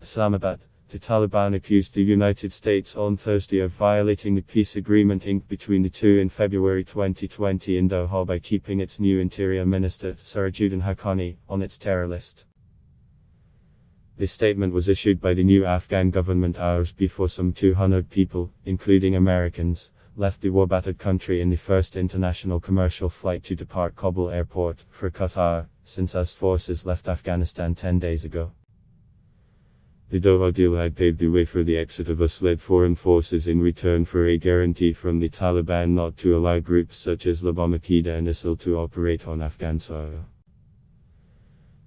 Islamabad. The Taliban accused the United States on Thursday of violating the peace agreement inked between the two in February 2020 in Doha by keeping its new Interior Minister, Sirrajudin Haqqani, on its terror list. This statement was issued by the new Afghan government hours before some 200 people, including Americans, left the war-battered country in the first international commercial flight to depart Kabul airport for Qatar, since US forces left Afghanistan 10 days ago. The Doha deal had paved the way for the exit of US-led foreign forces in return for a guarantee from the Taliban not to allow groups such as ISLAMABAD and ISIL to operate on Afghan soil.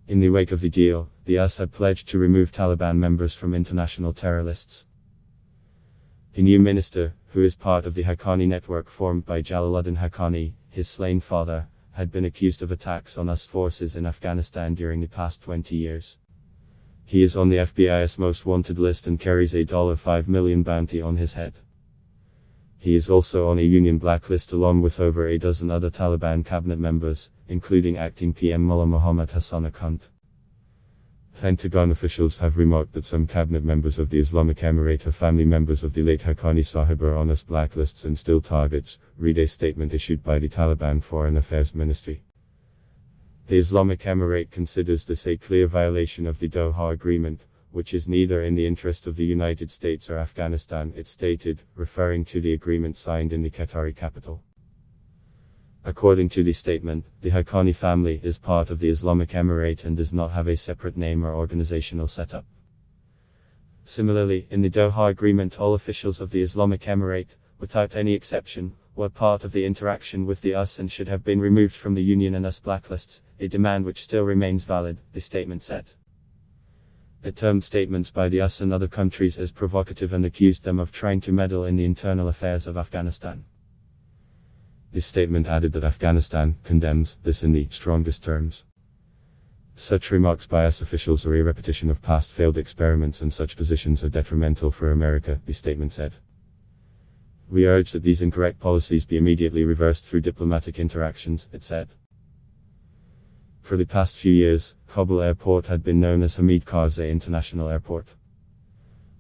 In the wake of the deal, the US had pledged to remove Taliban members from international terror lists. The new minister, who is part of the Haqqani network formed by Sirrajudin Haqqani, his slain father, had been accused of attacks on US forces in Afghanistan during the past 20 years. He is on the FBI's most wanted list and carries a $5 million bounty on his head. He is also on a union blacklist along with over a dozen other Taliban cabinet members, including acting PM Mullah Muhammad Hassan Akhund. Pentagon officials have remarked that some cabinet members of the Islamic Emirate are family members of the late Haqqani Sahib are on US blacklists and still targets, read a statement issued by the Taliban Foreign Affairs Ministry. The Islamic Emirate considers this a clear violation of the Doha Agreement, which is neither in the interest of the United States or Afghanistan, it stated, referring to the agreement signed in the Qatari capital. According to the statement, the Haqqani family is part of the Islamic Emirate and does not have a separate name or organizational setup. Similarly, in the Doha Agreement, all officials of the Islamic Emirate, without any exception, were part of the interaction with the US and should have been removed from the Union and US blacklists, a demand which still remains valid, the statement said. It termed statements by the US and other countries as provocative and accused them of trying to meddle in the internal affairs of Afghanistan. This statement added that Afghanistan condemns this in the strongest terms. Such remarks by US officials are a repetition of past failed experiments and such positions are detrimental for America, the statement said. We urge that these incorrect policies be immediately reversed through diplomatic interactions, it said. For the past few years, Kabul airport had been known as Hamid Karzai International Airport.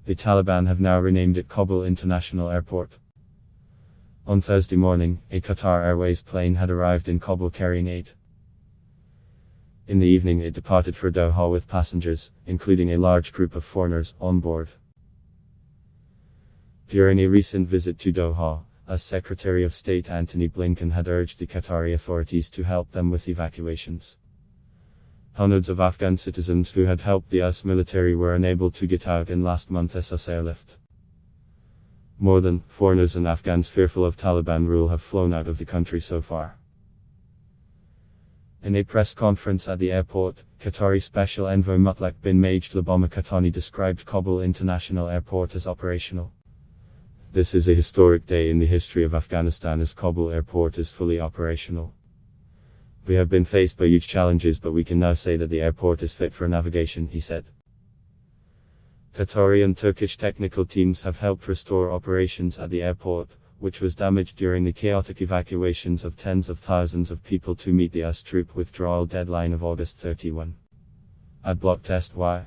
The Taliban have now renamed it Kabul International Airport. On Thursday morning, a Qatar Airways plane had arrived in Kabul carrying aid. In the evening it departed for Doha with passengers, including a large group of foreigners, on board. During a recent visit to Doha, US Secretary of State Antony Blinken had urged the Qatari authorities to help them with evacuations. Hundreds of Afghan citizens who had helped the US military were unable to get out in last month's US airlift. More than foreigners and Afghans fearful of Taliban rule have flown out of the country so far. In a press conference at the airport, Qatari Special Envoy Mutlaq bin Majd Labama Qahtani described Kabul International Airport as operational. This is a historic day in the history of Afghanistan as Kabul airport is fully operational. We have been faced by huge challenges, but we can now say that the airport is fit for navigation, he said. Qatari and Turkish technical teams have helped restore operations at the airport, which was damaged during the chaotic evacuations of tens of thousands of people to meet the US troop withdrawal deadline of August 31. Ad block test Y.